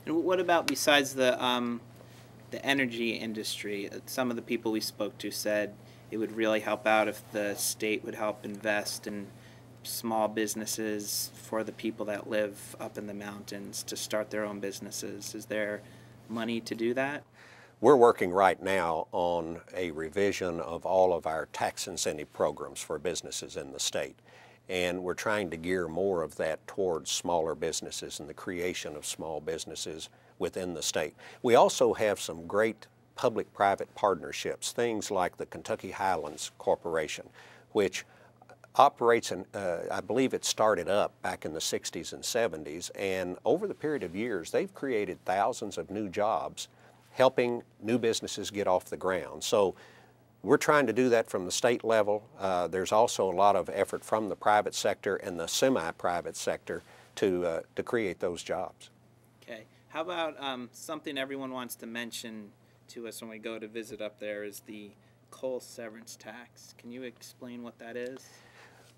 And what about besides the energy industry? Some of the people we spoke to said it would really help out if the state would help invest in small businesses for the people that live up in the mountains to start their own businesses. Is there money to do that? We're working right now on a revision of all of our tax incentive programs for businesses in the state. And we're trying to gear more of that towards smaller businesses and the creation of small businesses within the state. We also have some great public-private partnerships, things like the Kentucky Highlands Corporation, which operates, I believe it started up back in the 60s and 70s, and over the period of years, they've created thousands of new jobs helping new businesses get off the ground. So we're trying to do that from the state level. There's also a lot of effort from the private sector and the semi-private sector to create those jobs. Okay. How about something everyone wants to mention to us when we go to visit up there is the coal severance tax. Can you explain what that is?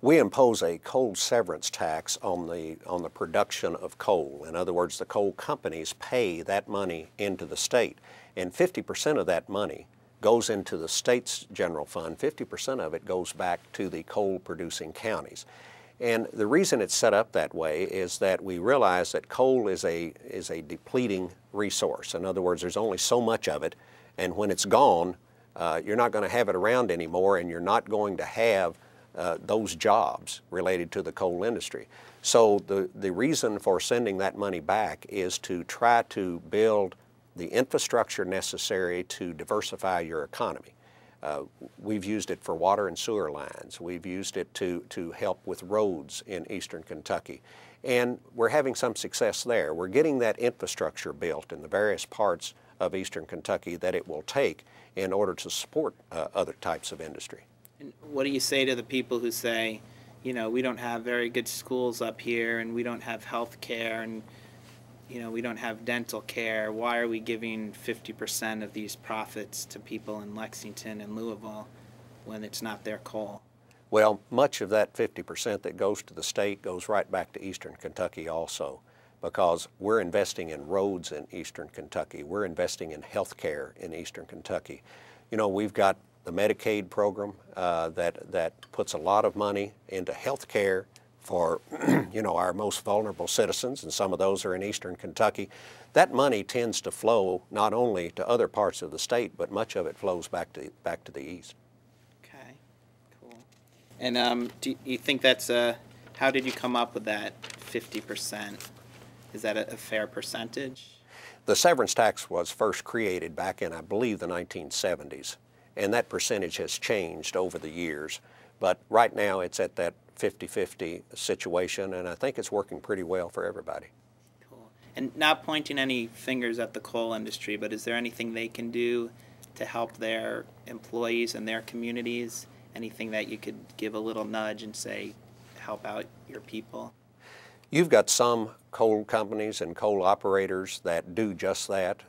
We impose a coal severance tax on the production of coal. In other words, the coal companies pay that money into the state, and 50% of that money goes into the state's general fund. 50% of it goes back to the coal-producing counties. And the reason it's set up that way is that we realize that coal is a depleting resource. In other words, there's only so much of it, and when it's gone, you're not going to have it around anymore, and you're not going to have those jobs related to the coal industry. So the reason for sending that money back is to try to build the infrastructure necessary to diversify your economy. We've used it for water and sewer lines. We've used it to help with roads in eastern Kentucky. And we're having some success there. We're getting that infrastructure built in the various parts of eastern Kentucky that it will take in order to support other types of industry. And what do you say to the people who say, you know, we don't have very good schools up here and we don't have health care and, you know, we don't have dental care. Why are we giving 50% of these profits to people in Lexington and Louisville when it's not their coal? Well, much of that 50% that goes to the state goes right back to eastern Kentucky also, because we're investing in roads in eastern Kentucky. We're investing in health care in eastern Kentucky. You know, we've got the Medicaid program that puts a lot of money into health care for you know, our most vulnerable citizens, and some of those are in eastern Kentucky. That money tends to flow not only to other parts of the state, but much of it flows back to the east. Okay, cool. And do you think that's how did you come up with that 50%? Is that a fair percentage? The severance tax was first created back in, I believe, the 1970s. And that percentage has changed over the years. But right now it's at that 50-50 situation, and I think it's working pretty well for everybody. Cool. And not pointing any fingers at the coal industry, but is there anything they can do to help their employees and their communities? Anything that you could give a little nudge and say, help out your people? You've got some coal companies and coal operators that do just that.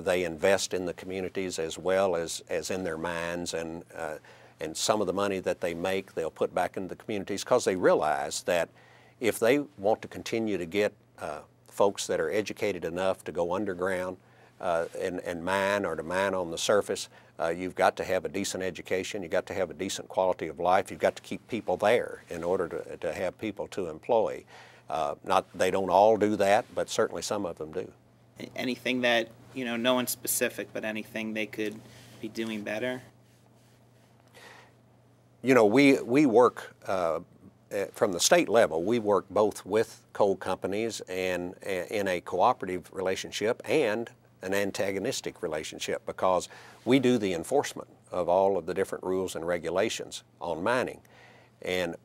They invest in the communities as well as in their mines, and some of the money that they make they'll put back into the communities, because they realize that if they want to continue to get folks that are educated enough to go underground and mine, or to mine on the surface, you've got to have a decent education, you've got to have a decent quality of life, you've got to keep people there in order to have people to employ. They don't all do that, but certainly some of them do. Anything that, you know, no one's specific, but anything they could be doing better? You know, we work from the state level. We work both with coal companies and in a cooperative relationship and an antagonistic relationship, because we do the enforcement of all of the different rules and regulations on mining. And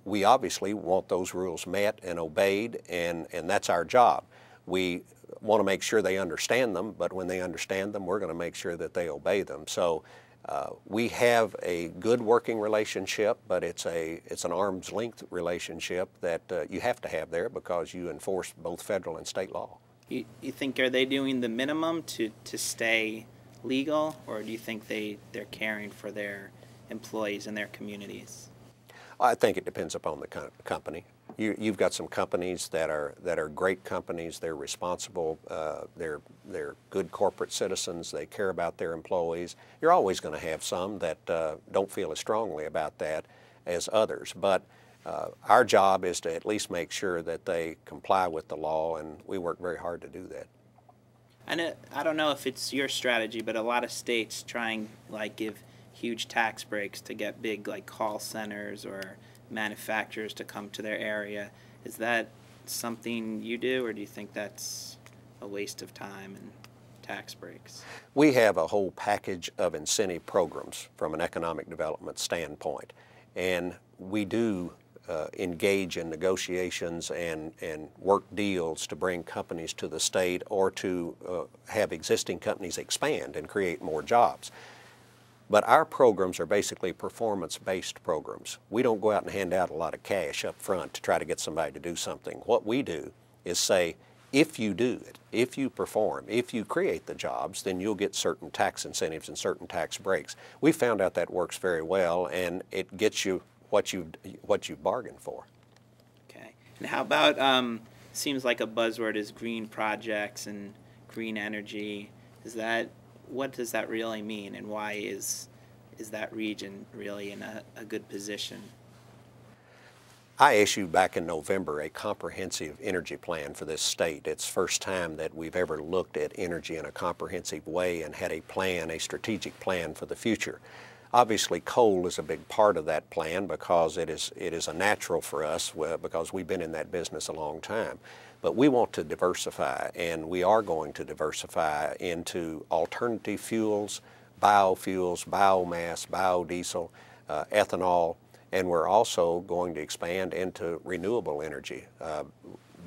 we obviously want those rules met and obeyed, and that's our job. We want to make sure they understand them, but when they understand them, we're going to make sure that they obey them. So we have a good working relationship, but it's an arm's length relationship that you have to have there, because you enforce both federal and state law. You think, are they doing the minimum to stay legal, or do you think they're caring for their employees and their communities? I think it depends upon the company. You've got some companies that are great companies. They're responsible. They're good corporate citizens. They care about their employees. You're always going to have some that don't feel as strongly about that as others. But our job is to at least make sure that they comply with the law, and we work very hard to do that. I don't know if it's your strategy, but a lot of states try and like give huge tax breaks to get big like call centers or manufacturers to come to their area. Is that something you do, or do you think that's a waste of time and tax breaks? We have a whole package of incentive programs from an economic development standpoint, and we do engage in negotiations and work deals to bring companies to the state or to have existing companies expand and create more jobs. But our programs are basically performance-based programs. We don't go out and hand out a lot of cash up front to try to get somebody to do something. What we do is say, if you do it, if you perform, if you create the jobs, then you'll get certain tax incentives and certain tax breaks. We found out that works very well, and it gets you what you bargained for. Okay. And how about, seems like a buzzword is green projects and green energy. What does that really mean, and why is that region really in a good position? I issued back in November a comprehensive energy plan for this state. It's the first time that we've ever looked at energy in a comprehensive way and had a plan, a strategic plan for the future. Obviously, coal is a big part of that plan because it is a natural for us because we've been in that business a long time. But we want to diversify, and we are going to diversify into alternative fuels, biofuels, biomass, biodiesel, ethanol, and we're also going to expand into renewable energy.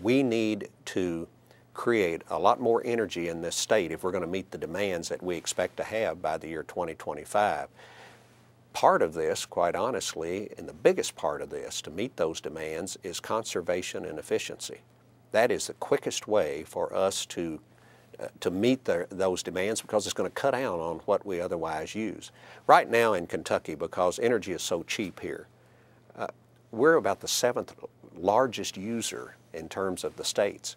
We need to create a lot more energy in this state if we're going to meet the demands that we expect to have by the year 2025. Part of this, quite honestly, and the biggest part of this to meet those demands is conservation and efficiency. That is the quickest way for us to meet those demands because it's going to cut down on what we otherwise use. Right now in Kentucky, because energy is so cheap here, we're about the 7th largest user in terms of the states.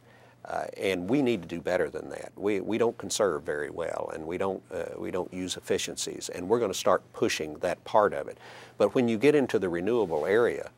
And we need to do better than that. We don't conserve very well, and we don't use efficiencies, and we're going to start pushing that part of it. But when you get into the renewable area,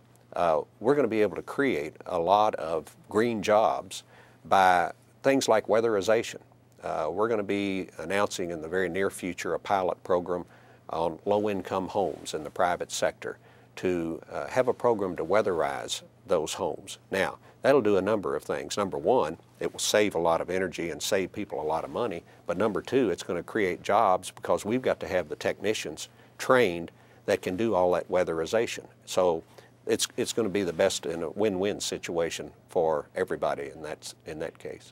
we're going to be able to create a lot of green jobs by things like weatherization. We're going to be announcing in the very near future a pilot program on low-income homes in the private sector to have a program to weatherize those homes. Now, that'll do a number of things. Number one, it will save a lot of energy and save people a lot of money. But number two, it's going to create jobs because we've got to have the technicians trained that can do all that weatherization. So it's going to be the best in a win-win situation for everybody in that case.